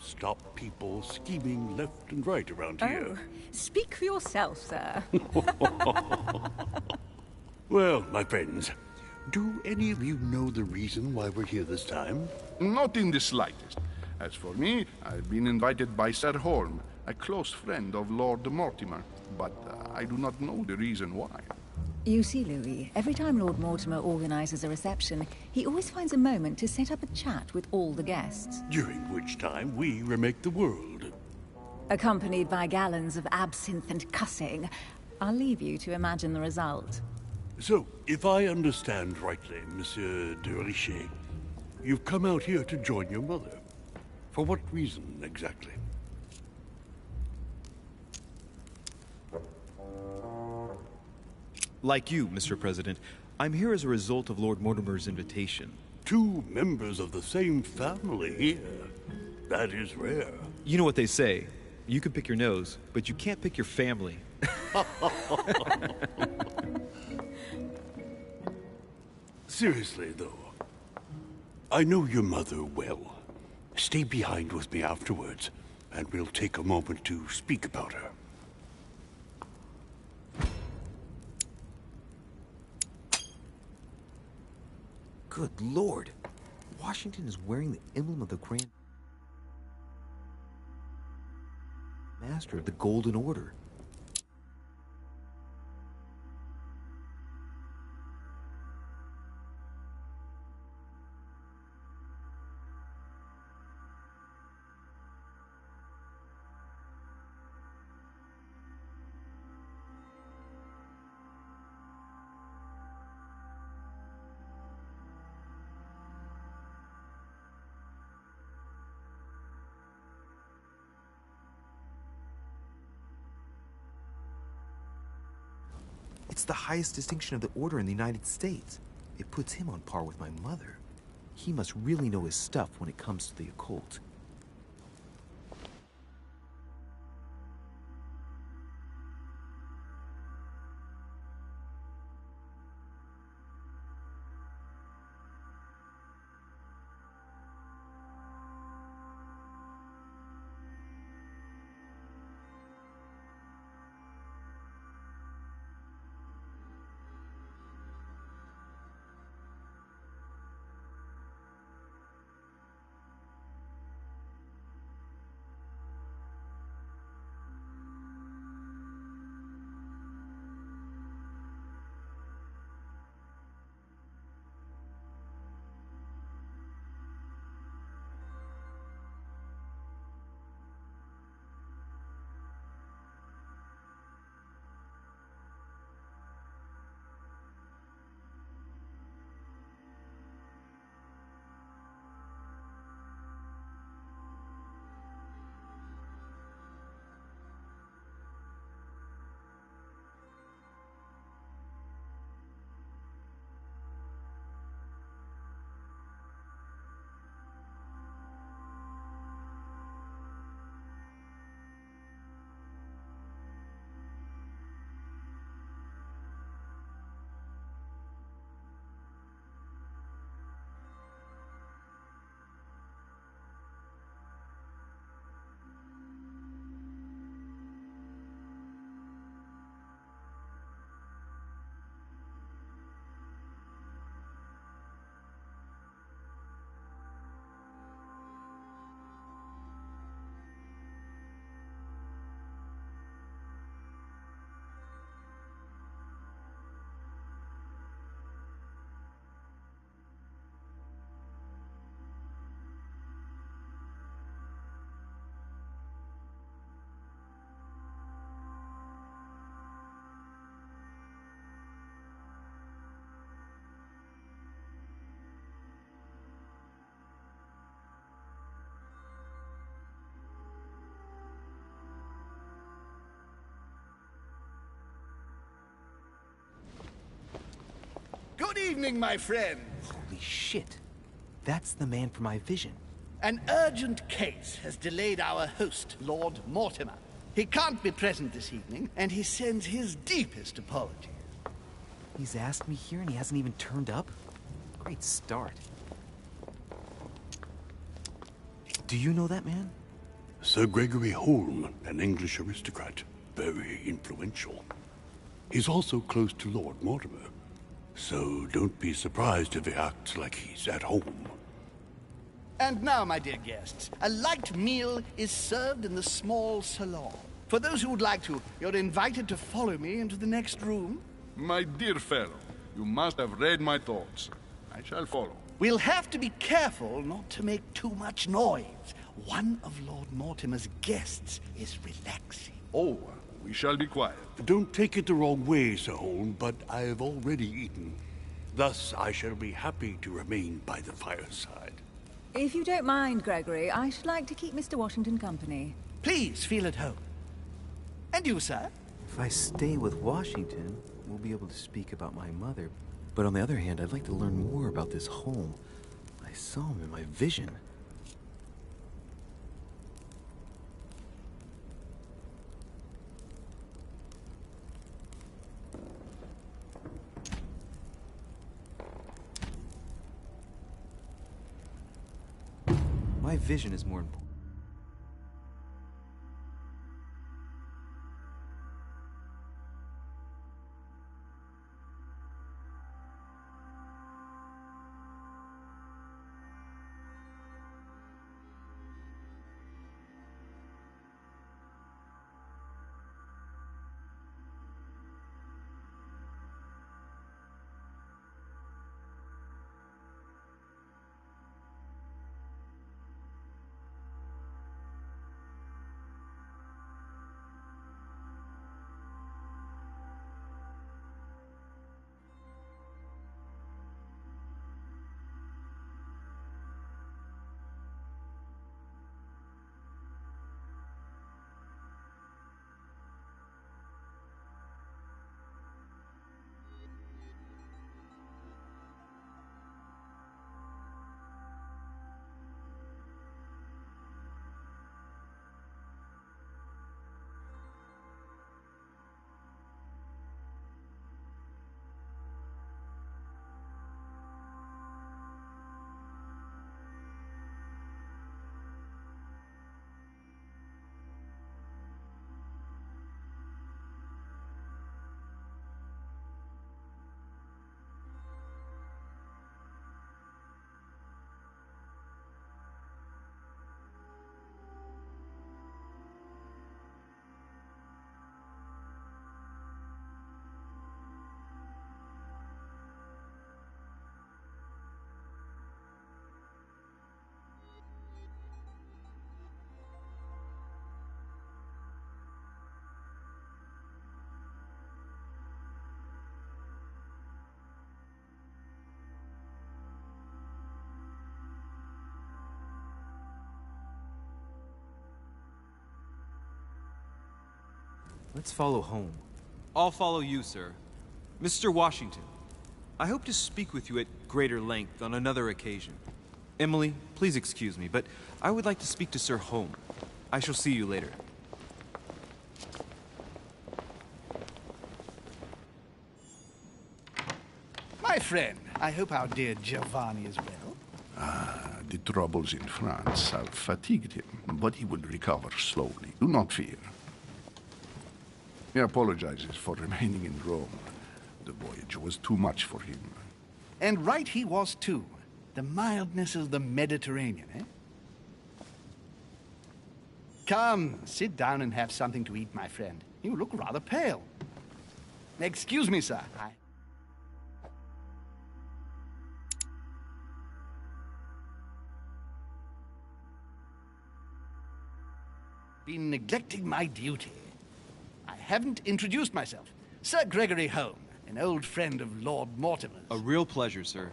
stop people scheming left and right around here. Oh, speak for yourself, sir. Well, my friends, do any of you know the reason why we're here this time? Not in the slightest. As for me, I've been invited by Sir Horm, a close friend of Lord Mortimer, but I do not know the reason why. You see, Louis, every time Lord Mortimer organizes a reception, he always finds a moment to set up a chat with all the guests. During which time we remake the world. Accompanied by gallons of absinthe and cussing. I'll leave you to imagine the result. So, if I understand rightly, Monsieur de Richet, you've come out here to join your mother. For what reason, exactly? Like you, Mr. President, I'm here as a result of Lord Mortimer's invitation. 2 members of the same family here. That is rare. You know what they say. You can pick your nose, but you can't pick your family. Seriously, though, I know your mother well. Stay behind with me afterwards, and we'll take a moment to speak about her. Good Lord. Washington is wearing the emblem of the Grand Master of the Golden Order. It's the highest distinction of the Order in the United States. It puts him on par with my mother. He must really know his stuff when it comes to the occult. Good evening, my friends. Holy shit. That's the man for my vision. An urgent case has delayed our host, Lord Mortimer. He can't be present this evening, and he sends his deepest apologies. He's asked me here and he hasn't even turned up? Great start. Do you know that man? Sir Gregory Holm, an English aristocrat, very influential. He's also close to Lord Mortimer, so don't be surprised if he acts like he's at home. And now, my dear guests, a light meal is served in the small salon. For those who would like to, you're invited to follow me into the next room. My dear fellow, you must have read my thoughts. I shall follow. We'll have to be careful not to make too much noise. One of Lord Mortimer's guests is relaxing. Oh, we shall be quiet. Don't take it the wrong way, Sir Holm, but I have already eaten. Thus, I shall be happy to remain by the fireside. If you don't mind, Gregory, I should like to keep Mr. Washington company. Please feel at home. And you, sir? If I stay with Washington, we'll be able to speak about my mother. But on the other hand, I'd like to learn more about this home. I saw him in my vision. My vision is more important. Let's follow home. I'll follow you, sir. Mr. Washington, I hope to speak with you at greater length on another occasion. Emily, please excuse me, but I would like to speak to Sir Holm. I shall see you later. My friend, I hope our dear Giovanni is well. The troubles in France have fatigued him, but he will recover slowly. Do not fear. He apologizes for remaining in Rome. The voyage was too much for him. And right he was, too. The mildness of the Mediterranean, eh? Come, sit down and have something to eat, my friend. You look rather pale. Excuse me, sir. Been neglecting my duty. I haven't introduced myself. Sir Gregory Holm, an old friend of Lord Mortimer's. A real pleasure, sir.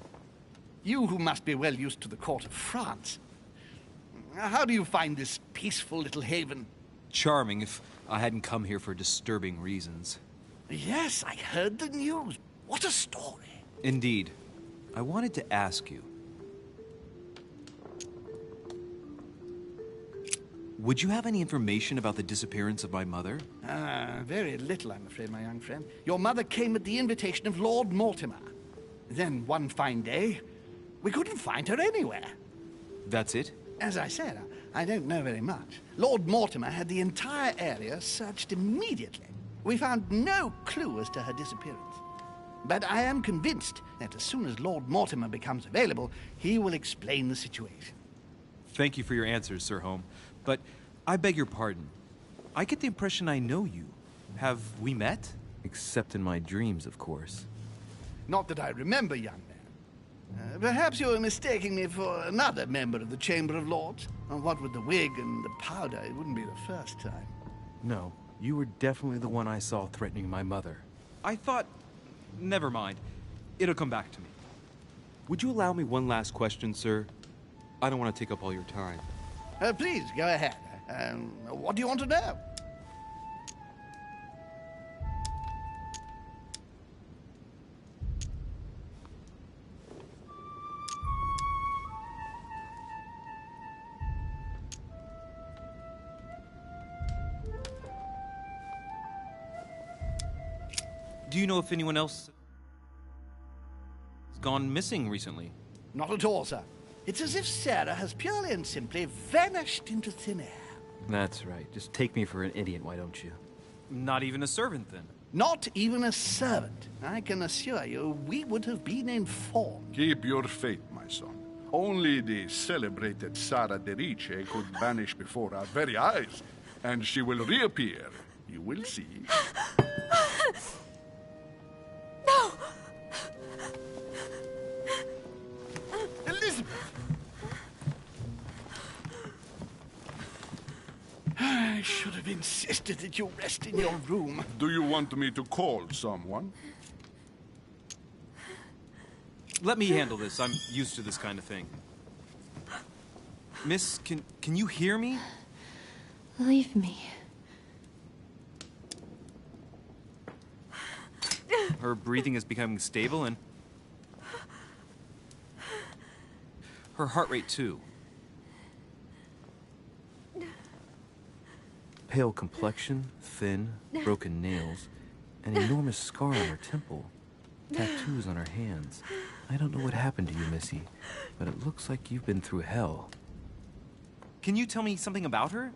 You who must be well used to the court of France. How do you find this peaceful little haven? Charming, if I hadn't come here for disturbing reasons. Yes, I heard the news. What a story. Indeed. I wanted to ask you. Would you have any information about the disappearance of my mother? Very little, I'm afraid, my young friend. Your mother came at the invitation of Lord Mortimer. Then one fine day, we couldn't find her anywhere. That's it? As I said, I don't know very much. Lord Mortimer had the entire area searched immediately. We found no clue as to her disappearance. But I am convinced that as soon as Lord Mortimer becomes available, he will explain the situation. Thank you for your answers, Sir Holmes. But I beg your pardon. I get the impression I know you. Have we met? Except in my dreams, of course. Not that I remember, young man. Perhaps you are mistaking me for another member of the Chamber of Lords. What with the wig and the powder, it wouldn't be the first time. No, you were definitely the one I saw threatening my mother. I thought... Never mind. It'll come back to me. Would you allow me one last question, sir? I don't want to take up all your time. Please, go ahead. What do you want to know? Do you know if anyone else has gone missing recently? Not at all, sir. It's as if Sarah has purely and simply vanished into thin air. That's right. Just take me for an idiot, why don't you? Not even a servant, then? Not even a servant. I can assure you, we would have been informed. Keep your faith, my son. Only the celebrated Sara de Riche could vanish before our very eyes, and she will reappear. You will see. No! Elizabeth! I should have insisted that you rest in your room. Do you want me to call someone? Let me handle this. I'm used to this kind of thing. Miss, can you hear me? Leave me. Her breathing is becoming stable and... her heart rate, too. Pale complexion, thin, broken nails, an enormous scar on her temple, tattoos on her hands. I don't know what happened to you, Missy, but it looks like you've been through hell. Can you tell me something about her?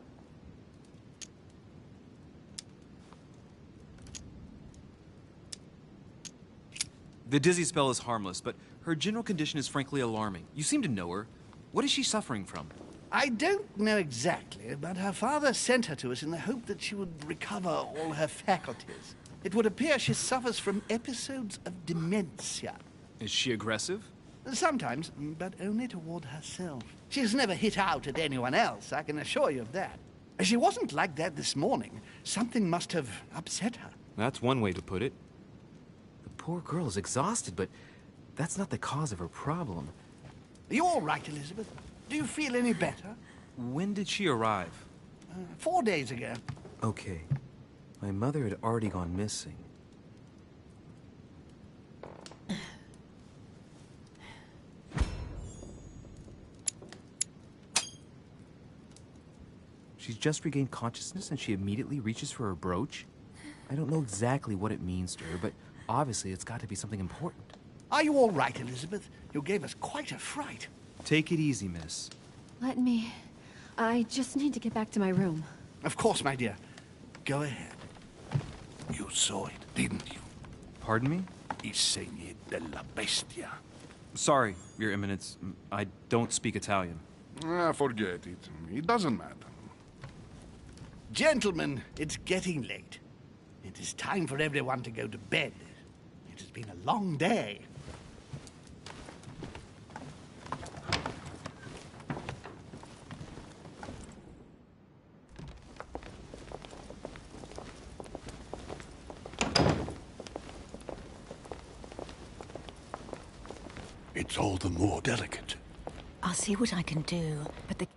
The dizzy spell is harmless, but her general condition is frankly alarming. You seem to know her. What is she suffering from? I don't know exactly, but her father sent her to us in the hope that she would recover all her faculties. It would appear she suffers from episodes of dementia. Is she aggressive? Sometimes, but only toward herself. She has never hit out at anyone else, I can assure you of that. She wasn't like that this morning. Something must have upset her. That's one way to put it. The poor girl is exhausted, but that's not the cause of her problem. Are you all right, Elizabeth? Do you feel any better? When did she arrive? 4 days ago. Okay. My mother had already gone missing. She's just regained consciousness and she immediately reaches for her brooch? I don't know exactly what it means to her, but obviously it's got to be something important. Are you all right, Elizabeth? You gave us quite a fright. Take it easy, miss. Let me... I just need to get back to my room. Of course, my dear. Go ahead. You saw it, didn't you? Pardon me? I segni della bestia. Sorry, Your Eminence. I don't speak Italian. Forget it. It doesn't matter. Gentlemen, it's getting late. It is time for everyone to go to bed. It has been a long day. It's all the more delicate. I'll see what I can do, but the...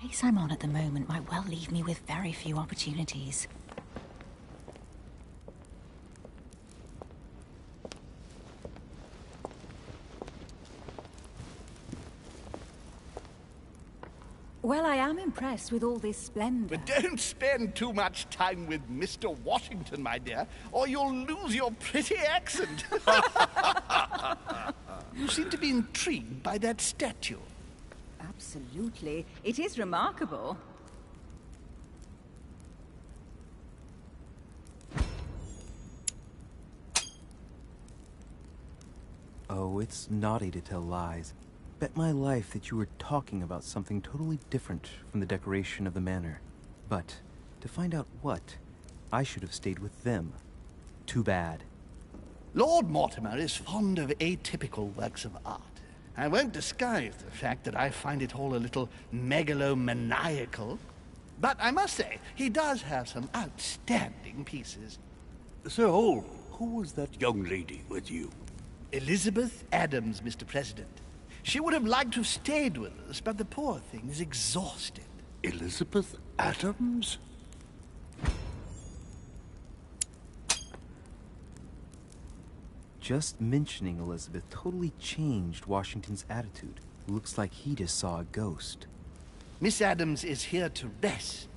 pace I'm on at the moment might well leave me with very few opportunities. Well, I am impressed with all this splendor. But don't spend too much time with Mr. Washington, my dear, or you'll lose your pretty accent. You seem to be intrigued by that statue. Absolutely. It is remarkable. Oh, it's naughty to tell lies. Bet my life that you were talking about something totally different from the decoration of the manor. But, to find out what, I should have stayed with them. Too bad. Lord Mortimer is fond of atypical works of art. I won't disguise the fact that I find it all a little megalomaniacal. But I must say, he does have some outstanding pieces. Sir Holm, who was that young lady with you? Elizabeth Adams, Mr. President. She would have liked to have stayed with us, but the poor thing is exhausted. Elizabeth Adams? Just mentioning Elizabeth totally changed Washington's attitude. Looks like he just saw a ghost. Miss Adams is here to rest.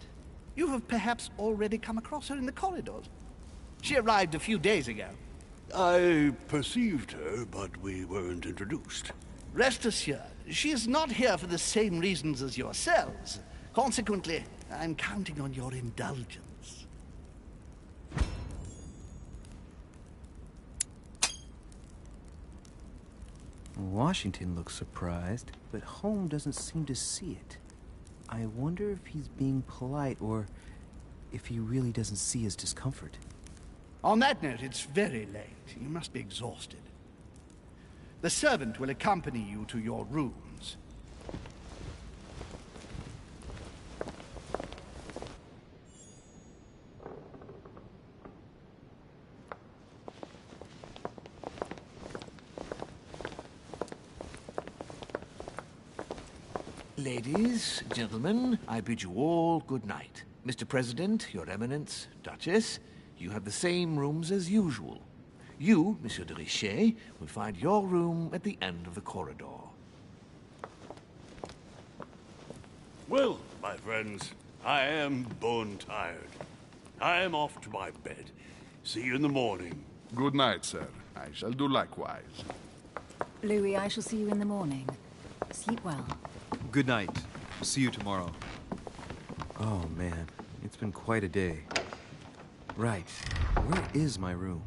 You have perhaps already come across her in the corridors. She arrived a few days ago. I perceived her, but we weren't introduced. Rest assured, she is not here for the same reasons as yourselves. Consequently, I'm counting on your indulgence. Washington looks surprised, but Holm doesn't seem to see it. I wonder if he's being polite or if he really doesn't see his discomfort. On that note, it's very late. You must be exhausted. The servant will accompany you to your rooms. Ladies, gentlemen, I bid you all good night. Mr. President, Your Eminence, Duchess, you have the same rooms as usual. You, Monsieur de Richet, will find your room at the end of the corridor. Well, my friends, I am bone tired. I am off to my bed. See you in the morning. Good night, sir. I shall do likewise. Louis, I shall see you in the morning. Sleep well. Good night. See you tomorrow. Oh man, it's been quite a day. Right, where is my room?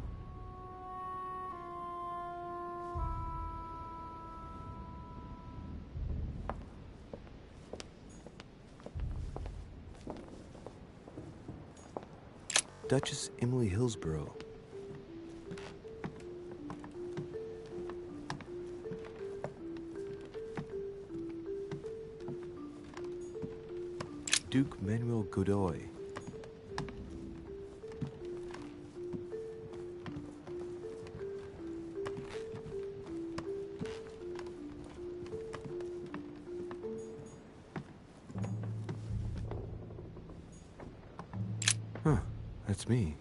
Duchess Emily Hillsborough. Duke Manuel Godoy. Huh, that's me.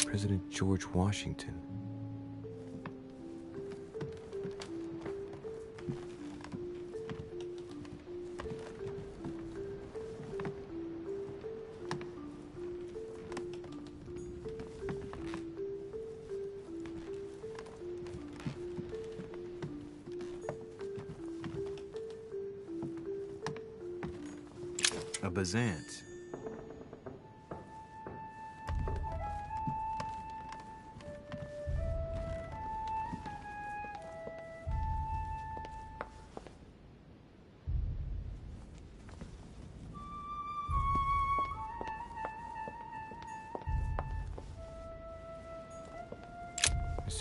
President George Washington. A Bazant.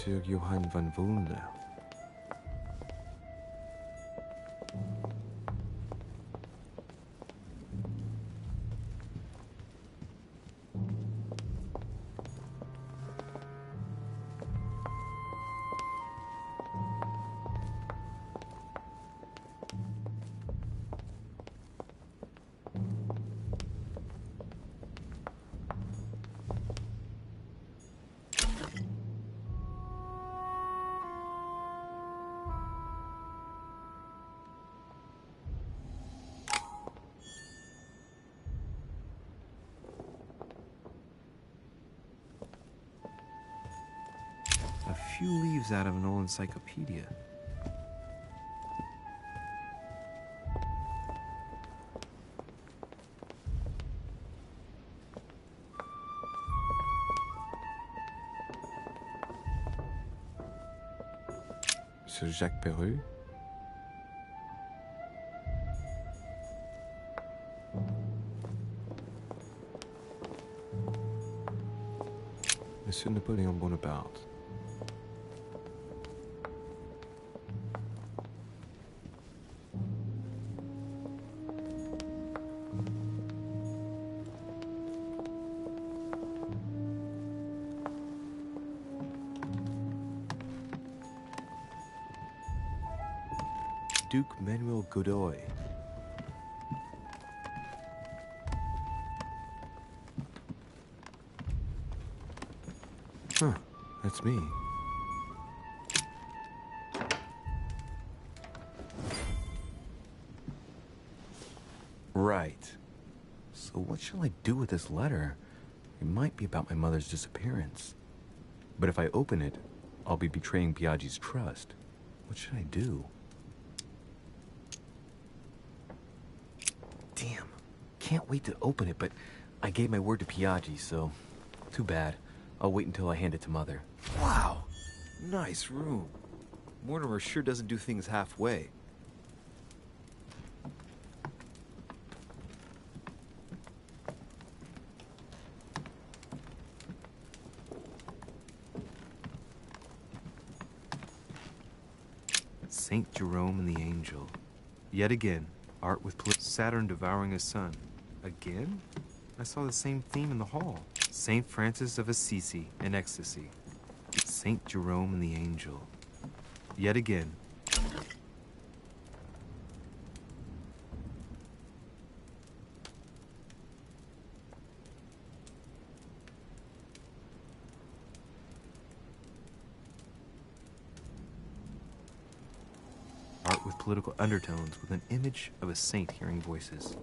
Monsieur Johann van Vulner. A few leaves out of an old encyclopedia. Monsieur Jacques Perru? Monsieur Napoleon Bonaparte. Duke Manuel Godoy. Huh, that's me. Right. So what shall I do with this letter? It might be about my mother's disappearance. But if I open it, I'll be betraying Biaggi's trust. What should I do? Damn. Can't wait to open it, but I gave my word to Biaggi, so too bad. I'll wait until I hand it to Mother. Wow. Nice room. Mortimer sure doesn't do things halfway. Saint Jerome and the Angel. Yet again, art with Saturn devouring his son. Again? I saw the same theme in the hall. Saint Francis of Assisi in ecstasy. Saint Jerome and the Angel. Yet again. Art with political undertones with an image of a saint hearing voices.